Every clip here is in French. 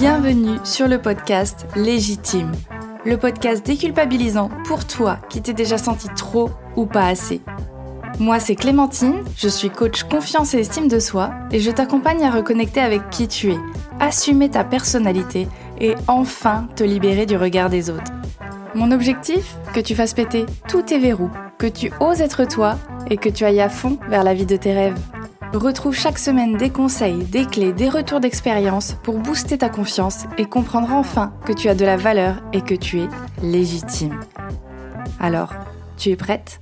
Bienvenue sur le podcast Légitime, le podcast déculpabilisant pour toi qui t'es déjà senti trop ou pas assez. Moi c'est Clémentine, je suis coach confiance et estime de soi et je t'accompagne à reconnecter avec qui tu es, assumer ta personnalité et enfin te libérer du regard des autres. Mon objectif, que tu fasses péter tous tes verrous, que tu oses être toi et que tu ailles à fond vers la vie de tes rêves. Retrouve chaque semaine des conseils, des clés, des retours d'expérience pour booster ta confiance et comprendre enfin que tu as de la valeur et que tu es légitime. Alors, tu es prête ?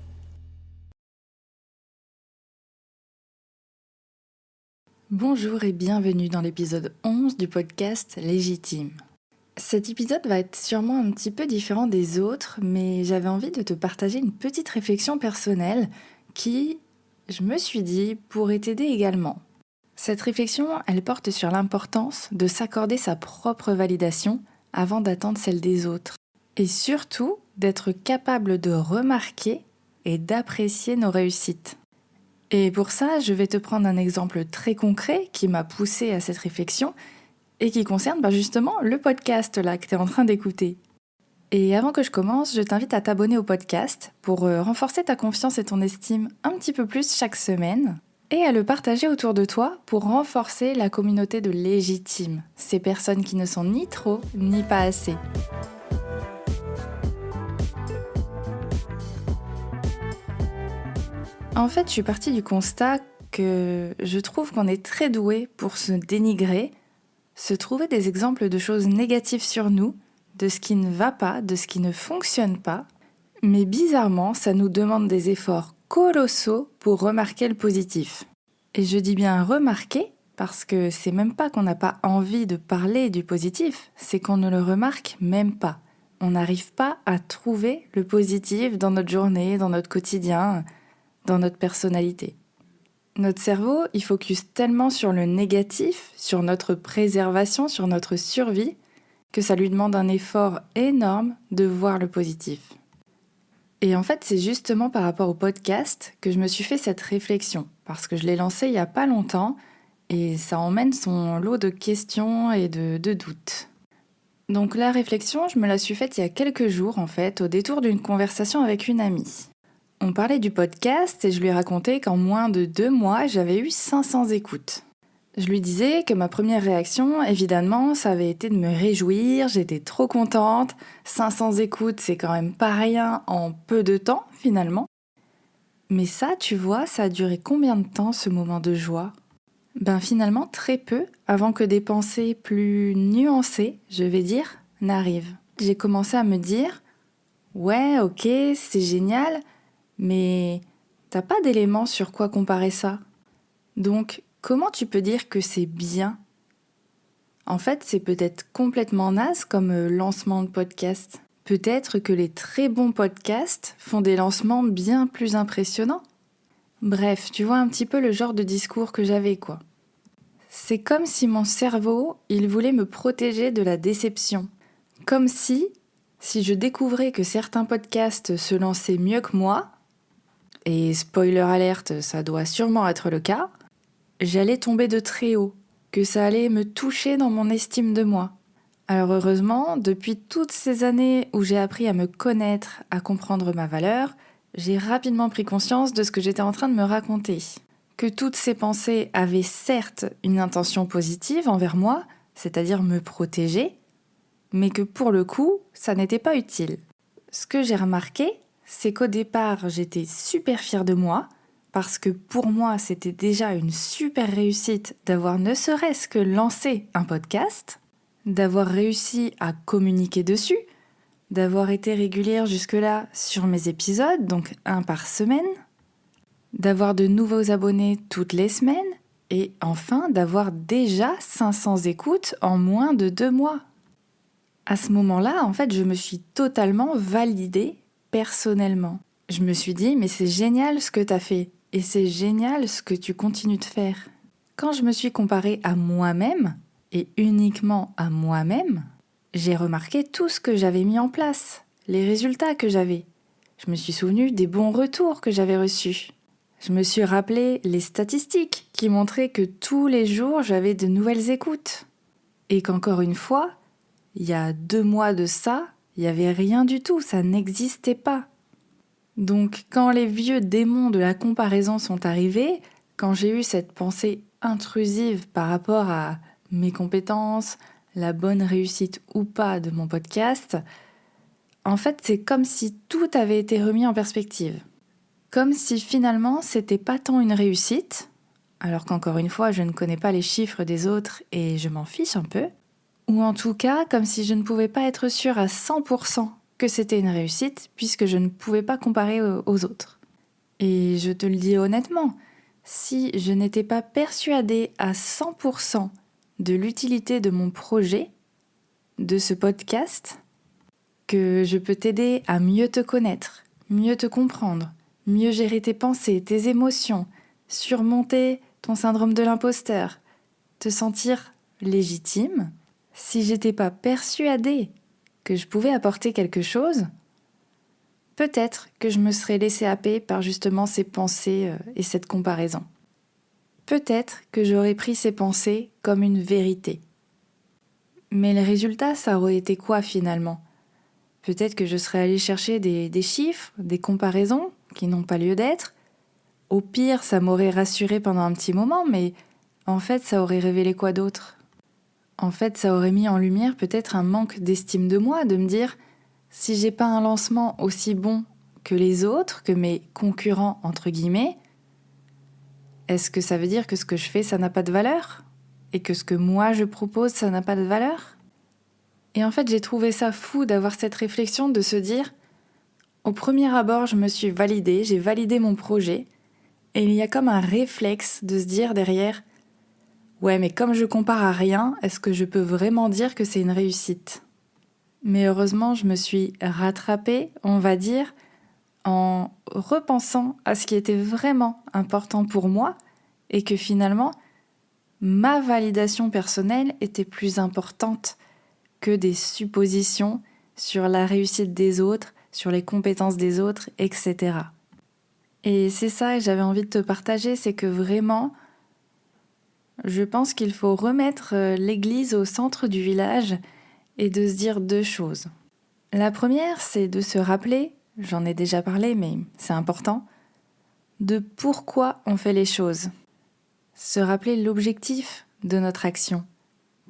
Bonjour et bienvenue dans l'épisode 11 du podcast Légitime. Cet épisode va être sûrement un petit peu différent des autres, mais j'avais envie de te partager une petite réflexion personnelle qui, je me suis dit, pourrait t'aider également. Cette réflexion, elle porte sur l'importance de s'accorder sa propre validation avant d'attendre celle des autres. Et surtout, d'être capable de remarquer et d'apprécier nos réussites. Et pour ça, je vais te prendre un exemple très concret qui m'a poussé à cette réflexion et qui concerne justement le podcast là que tu es en train d'écouter. Et avant que je commence, je t'invite à t'abonner au podcast pour renforcer ta confiance et ton estime un petit peu plus chaque semaine et à le partager autour de toi pour renforcer la communauté de légitimes, ces personnes qui ne sont ni trop ni pas assez. En fait, je suis partie du constat que je trouve qu'on est très doué pour se dénigrer, se trouver des exemples de choses négatives sur nous, de ce qui ne va pas, de ce qui ne fonctionne pas, mais bizarrement, ça nous demande des efforts colossaux pour remarquer le positif. Et je dis bien remarquer, parce que c'est même pas qu'on n'a pas envie de parler du positif, c'est qu'on ne le remarque même pas. On n'arrive pas à trouver le positif dans notre journée, dans notre quotidien, dans notre personnalité. Notre cerveau, il focus tellement sur le négatif, sur notre préservation, sur notre survie, que ça lui demande un effort énorme de voir le positif. Et en fait, c'est justement par rapport au podcast que je me suis fait cette réflexion, parce que je l'ai lancé il n'y a pas longtemps, et ça emmène son lot de questions et de doutes. Donc la réflexion, je me la suis faite il y a quelques jours, en fait, au détour d'une conversation avec une amie. On parlait du podcast et je lui ai raconté qu'en moins de 2 mois, j'avais eu 500 écoutes. Je lui disais que ma première réaction, évidemment, ça avait été de me réjouir, j'étais trop contente. 500 écoutes, c'est quand même pas rien en peu de temps, finalement. Mais ça, tu vois, ça a duré combien de temps, ce moment de joie ? Finalement, très peu, avant que des pensées plus nuancées, je vais dire, n'arrivent. J'ai commencé à me dire « Ouais, ok, c'est génial », mais t'as pas d'éléments sur quoi comparer ça. Donc, comment tu peux dire que c'est bien ? En fait, c'est peut-être complètement naze comme lancement de podcast. Peut-être que les très bons podcasts font des lancements bien plus impressionnants. Bref, tu vois un petit peu le genre de discours que j'avais, quoi. C'est comme si mon cerveau, il voulait me protéger de la déception. Comme si je découvrais que certains podcasts se lançaient mieux que moi, et spoiler alerte, ça doit sûrement être le cas, j'allais tomber de très haut, que ça allait me toucher dans mon estime de moi. Alors heureusement, depuis toutes ces années où j'ai appris à me connaître, à comprendre ma valeur, j'ai rapidement pris conscience de ce que j'étais en train de me raconter. Que toutes ces pensées avaient certes une intention positive envers moi, c'est-à-dire me protéger, mais que pour le coup, ça n'était pas utile. Ce que j'ai remarqué, c'est qu'au départ, j'étais super fière de moi, parce que pour moi, c'était déjà une super réussite d'avoir ne serait-ce que lancé un podcast, d'avoir réussi à communiquer dessus, d'avoir été régulière jusque-là sur mes épisodes, donc 1 par semaine, d'avoir de nouveaux abonnés toutes les semaines, et enfin d'avoir déjà 500 écoutes en moins de 2 mois. À ce moment-là, en fait, je me suis totalement validée personnellement. Je me suis dit, mais c'est génial ce que t'as fait, et c'est génial ce que tu continues de faire. Quand je me suis comparée à moi-même, et uniquement à moi-même, j'ai remarqué tout ce que j'avais mis en place, les résultats que j'avais. Je me suis souvenue des bons retours que j'avais reçus. Je me suis rappelé les statistiques qui montraient que tous les jours, j'avais de nouvelles écoutes. Et qu'encore une fois, il y a 2 mois de ça, il n'y avait rien du tout, ça n'existait pas. Donc quand les vieux démons de la comparaison sont arrivés, quand j'ai eu cette pensée intrusive par rapport à mes compétences, la bonne réussite ou pas de mon podcast, en fait c'est comme si tout avait été remis en perspective. Comme si finalement c'était pas tant une réussite, alors qu'encore une fois je ne connais pas les chiffres des autres et je m'en fiche un peu, ou en tout cas comme si je ne pouvais pas être sûre à 100% que c'était une réussite puisque je ne pouvais pas comparer aux autres. Et je te le dis honnêtement, si je n'étais pas persuadée à 100% de l'utilité de mon projet, de ce podcast, que je peux t'aider à mieux te connaître, mieux te comprendre, mieux gérer tes pensées, tes émotions, surmonter ton syndrome de l'imposteur, te sentir légitime, si j'étais pas persuadée que je pouvais apporter quelque chose, peut-être que je me serais laissée happer par justement ces pensées et cette comparaison. Peut-être que j'aurais pris ces pensées comme une vérité. Mais le résultat, ça aurait été quoi finalement ? Peut-être que je serais allée chercher des chiffres, des comparaisons qui n'ont pas lieu d'être. Au pire, ça m'aurait rassurée pendant un petit moment, mais en fait, ça aurait révélé quoi d'autre ? En fait, ça aurait mis en lumière peut-être un manque d'estime de moi, de me dire si j'ai pas un lancement aussi bon que les autres, que mes concurrents entre guillemets, est-ce que ça veut dire que ce que je fais, ça n'a pas de valeur ? Et que ce que moi je propose, ça n'a pas de valeur ? Et en fait, j'ai trouvé ça fou d'avoir cette réflexion de se dire au premier abord, je me suis validée, j'ai validé mon projet, et il y a comme un réflexe de se dire derrière ouais, mais comme je compare à rien, est-ce que je peux vraiment dire que c'est une réussite ? Mais heureusement, je me suis rattrapée, on va dire, en repensant à ce qui était vraiment important pour moi et que finalement, ma validation personnelle était plus importante que des suppositions sur la réussite des autres, sur les compétences des autres, etc. Et c'est ça que j'avais envie de te partager, c'est que vraiment, je pense qu'il faut remettre l'église au centre du village et de se dire 2 choses. La première, c'est de se rappeler, j'en ai déjà parlé mais c'est important, de pourquoi on fait les choses. Se rappeler l'objectif de notre action.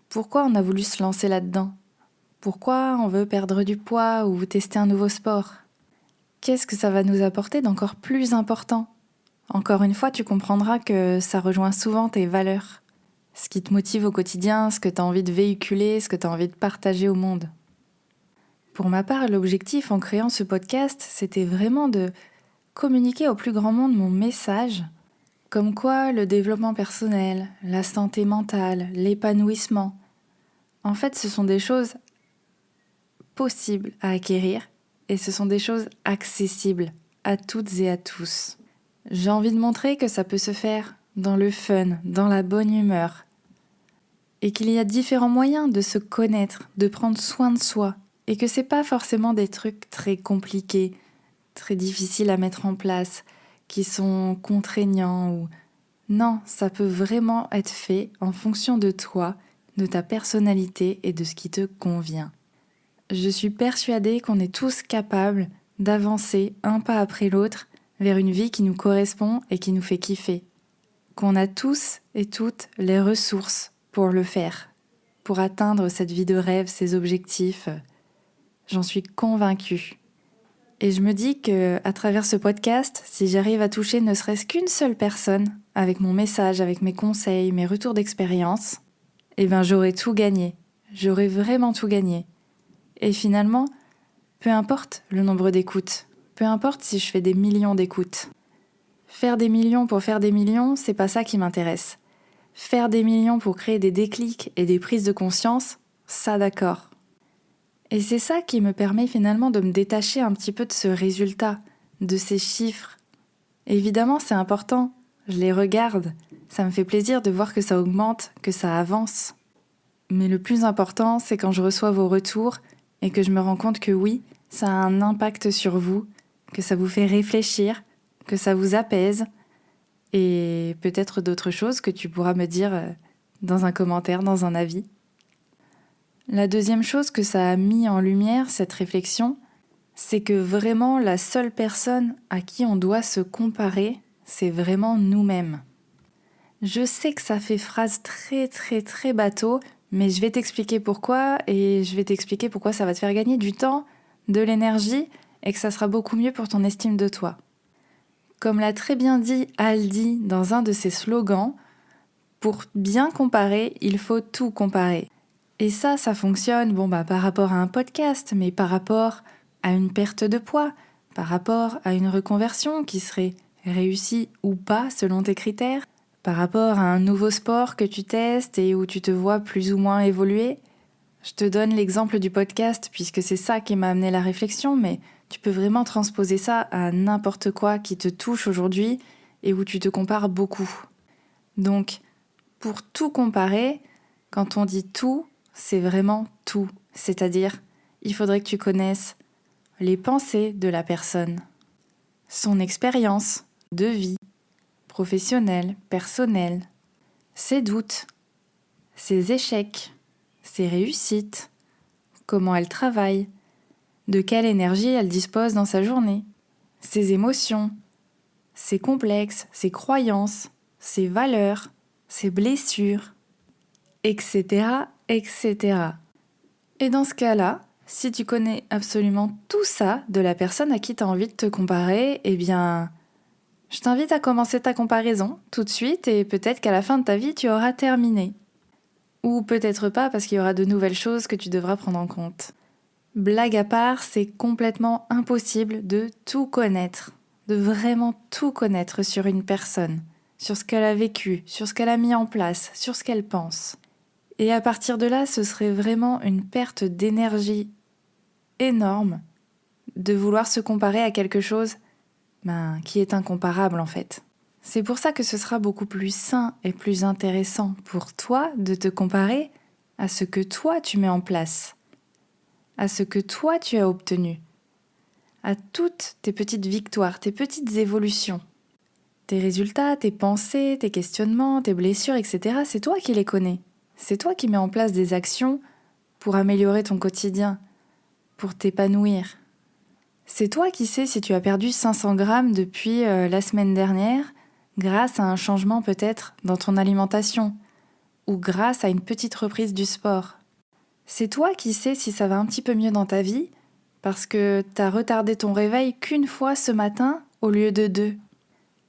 Pourquoi on a voulu se lancer là-dedans ? Pourquoi on veut perdre du poids ou tester un nouveau sport ? Qu'est-ce que ça va nous apporter d'encore plus important ? Encore une fois, tu comprendras que ça rejoint souvent tes valeurs. Ce qui te motive au quotidien, ce que tu as envie de véhiculer, ce que tu as envie de partager au monde. Pour ma part, l'objectif en créant ce podcast, c'était vraiment de communiquer au plus grand monde mon message, comme quoi le développement personnel, la santé mentale, l'épanouissement, en fait, ce sont des choses possibles à acquérir et ce sont des choses accessibles à toutes et à tous. J'ai envie de montrer que ça peut se faire dans le fun, dans la bonne humeur, et qu'il y a différents moyens de se connaître, de prendre soin de soi, et que c'est pas forcément des trucs très compliqués, très difficiles à mettre en place, qui sont contraignants ou... Non, ça peut vraiment être fait en fonction de toi, de ta personnalité et de ce qui te convient. Je suis persuadée qu'on est tous capables d'avancer un pas après l'autre vers une vie qui nous correspond et qui nous fait kiffer. Qu'on a tous et toutes les ressources pour le faire, pour atteindre cette vie de rêve, ces objectifs. J'en suis convaincue. Et je me dis que à travers ce podcast, si j'arrive à toucher ne serait-ce qu'une seule personne, avec mon message, avec mes conseils, mes retours d'expérience, eh ben j'aurais tout gagné. J'aurais vraiment tout gagné. Et finalement, peu importe le nombre d'écoutes, peu importe si je fais des millions d'écoutes. Faire des millions pour faire des millions, c'est pas ça qui m'intéresse. Faire des millions pour créer des déclics et des prises de conscience, ça d'accord. Et c'est ça qui me permet finalement de me détacher un petit peu de ce résultat, de ces chiffres. Évidemment, c'est important, je les regarde, ça me fait plaisir de voir que ça augmente, que ça avance. Mais le plus important, c'est quand je reçois vos retours et que je me rends compte que oui, ça a un impact sur vous, que ça vous fait réfléchir, que ça vous apaise, et peut-être d'autres choses que tu pourras me dire dans un commentaire, dans un avis. La deuxième chose que ça a mis en lumière, cette réflexion, c'est que vraiment la seule personne à qui on doit se comparer, c'est vraiment nous-mêmes. Je sais que ça fait phrase très très très bateau, mais je vais t'expliquer pourquoi et je vais t'expliquer pourquoi ça va te faire gagner du temps, de l'énergie et que ça sera beaucoup mieux pour ton estime de toi. Comme l'a très bien dit Aldi dans un de ses slogans, pour bien comparer, il faut tout comparer. Et ça fonctionne par rapport à un podcast, mais par rapport à une perte de poids, par rapport à une reconversion qui serait réussie ou pas selon tes critères, par rapport à un nouveau sport que tu testes et où tu te vois plus ou moins évoluer. Je te donne l'exemple du podcast puisque c'est ça qui m'a amené la réflexion, mais tu peux vraiment transposer ça à n'importe quoi qui te touche aujourd'hui et où tu te compares beaucoup. Donc, pour tout comparer, quand on dit tout, c'est vraiment tout. C'est-à-dire, il faudrait que tu connaisses les pensées de la personne, son expérience de vie, professionnelle, personnelle, ses doutes, ses échecs, ses réussites, comment elle travaille, de quelle énergie elle dispose dans sa journée, ses émotions, ses complexes, ses croyances, ses valeurs, ses blessures, etc., etc. Et dans ce cas-là, si tu connais absolument tout ça de la personne à qui tu as envie de te comparer, eh bien, je t'invite à commencer ta comparaison tout de suite et peut-être qu'à la fin de ta vie, tu auras terminé. Ou peut-être pas parce qu'il y aura de nouvelles choses que tu devras prendre en compte. Blague à part, c'est complètement impossible de tout connaître, de vraiment tout connaître sur une personne, sur ce qu'elle a vécu, sur ce qu'elle a mis en place, sur ce qu'elle pense. Et à partir de là, ce serait vraiment une perte d'énergie énorme de vouloir se comparer à quelque chose qui est incomparable en fait. C'est pour ça que ce sera beaucoup plus sain et plus intéressant pour toi de te comparer à ce que toi tu mets en place, à ce que toi tu as obtenu, à toutes tes petites victoires, tes petites évolutions. Tes résultats, tes pensées, tes questionnements, tes blessures, etc., c'est toi qui les connais. C'est toi qui mets en place des actions pour améliorer ton quotidien, pour t'épanouir. C'est toi qui sais si tu as perdu 500 grammes depuis la semaine dernière grâce à un changement peut-être dans ton alimentation ou grâce à une petite reprise du sport. C'est toi qui sais si ça va un petit peu mieux dans ta vie parce que t'as retardé ton réveil qu'une fois ce matin au lieu de 2.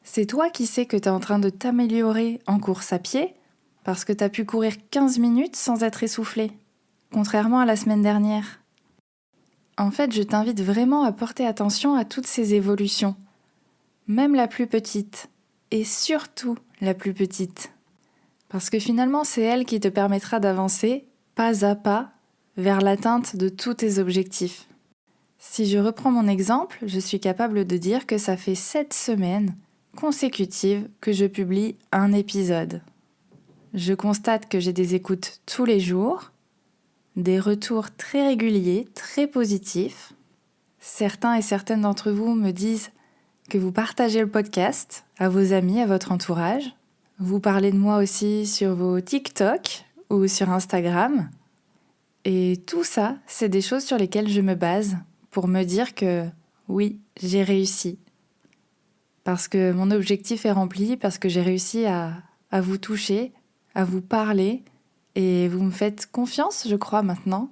C'est toi qui sais que t'es en train de t'améliorer en course à pied parce que t'as pu courir 15 minutes sans être essoufflé, contrairement à la semaine dernière. En fait, je t'invite vraiment à porter attention à toutes ces évolutions, même la plus petite, et surtout la plus petite. Parce que finalement, c'est elle qui te permettra d'avancer, pas à pas, vers l'atteinte de tous tes objectifs. Si je reprends mon exemple, je suis capable de dire que ça fait 7 semaines consécutives que je publie un épisode. Je constate que j'ai des écoutes tous les jours, des retours très réguliers, très positifs. Certains et certaines d'entre vous me disent que vous partagez le podcast à vos amis, à votre entourage. Vous parlez de moi aussi sur vos TikTok ou sur Instagram. Et tout ça, c'est des choses sur lesquelles je me base pour me dire que oui, j'ai réussi. Parce que mon objectif est rempli, parce que j'ai réussi à vous toucher, à vous parler. Et vous me faites confiance, je crois, maintenant.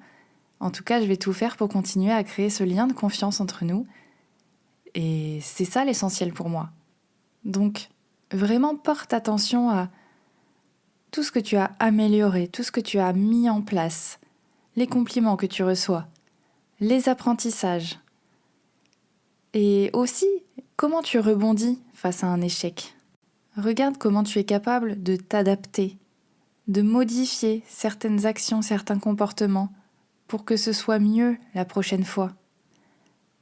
En tout cas, je vais tout faire pour continuer à créer ce lien de confiance entre nous. Et c'est ça l'essentiel pour moi. Donc, vraiment porte attention à tout ce que tu as amélioré, tout ce que tu as mis en place, les compliments que tu reçois, les apprentissages. Et aussi, comment tu rebondis face à un échec. Regarde comment tu es capable de t'adapter, de modifier certaines actions, certains comportements pour que ce soit mieux la prochaine fois.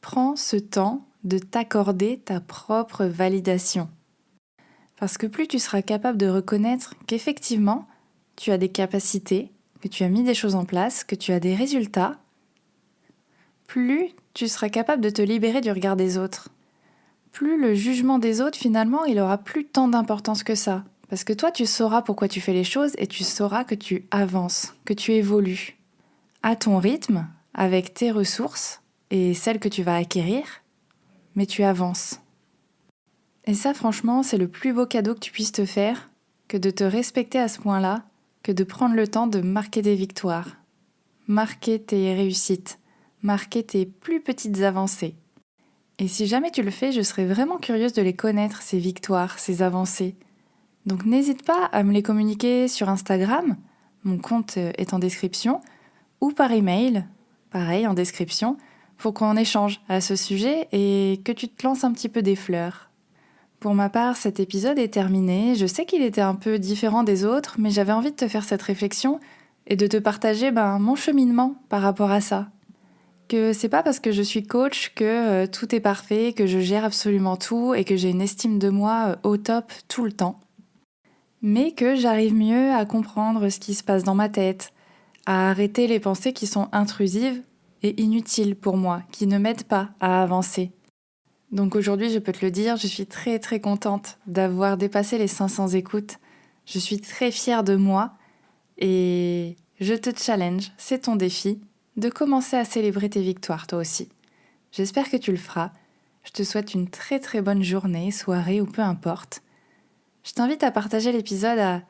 Prends ce temps de t'accorder ta propre validation. Parce que plus tu seras capable de reconnaître qu'effectivement, tu as des capacités, que tu as mis des choses en place, que tu as des résultats, plus tu seras capable de te libérer du regard des autres. Plus le jugement des autres, finalement, il aura plus tant d'importance que ça. Parce que toi, tu sauras pourquoi tu fais les choses et tu sauras que tu avances, que tu évolues. à ton rythme, avec tes ressources et celles que tu vas acquérir, mais tu avances. Et ça, franchement, c'est le plus beau cadeau que tu puisses te faire, que de te respecter à ce point-là, que de prendre le temps de marquer des victoires, marquer tes réussites, marquer tes plus petites avancées. Et si jamais tu le fais, je serais vraiment curieuse de les connaître, ces victoires, ces avancées. Donc n'hésite pas à me les communiquer sur Instagram, mon compte est en description, ou par email, pareil en description, pour qu'on échange à ce sujet et que tu te lances un petit peu des fleurs. Pour ma part, cet épisode est terminé. Je sais qu'il était un peu différent des autres, mais j'avais envie de te faire cette réflexion et de te partager mon cheminement par rapport à ça. Que c'est pas parce que je suis coach que tout est parfait, que je gère absolument tout et que j'ai une estime de moi au top tout le temps. Mais que j'arrive mieux à comprendre ce qui se passe dans ma tête, à arrêter les pensées qui sont intrusives et inutiles pour moi, qui ne m'aident pas à avancer. Donc aujourd'hui, je peux te le dire, je suis très très contente d'avoir dépassé les 500 écoutes. Je suis très fière de moi et je te challenge, c'est ton défi, de commencer à célébrer tes victoires toi aussi. J'espère que tu le feras. Je te souhaite une très très bonne journée, soirée ou peu importe. Je t'invite à partager l'épisode à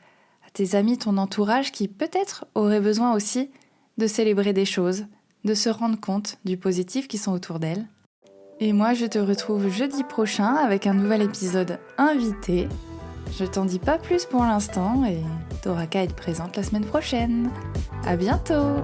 tes amis, ton entourage qui peut-être auraient besoin aussi de célébrer des choses, de se rendre compte du positif qui sont autour d'elles. Et moi, je te retrouve jeudi prochain avec un nouvel épisode invité. Je t'en dis pas plus pour l'instant et t'auras qu'à être présente la semaine prochaine. À bientôt!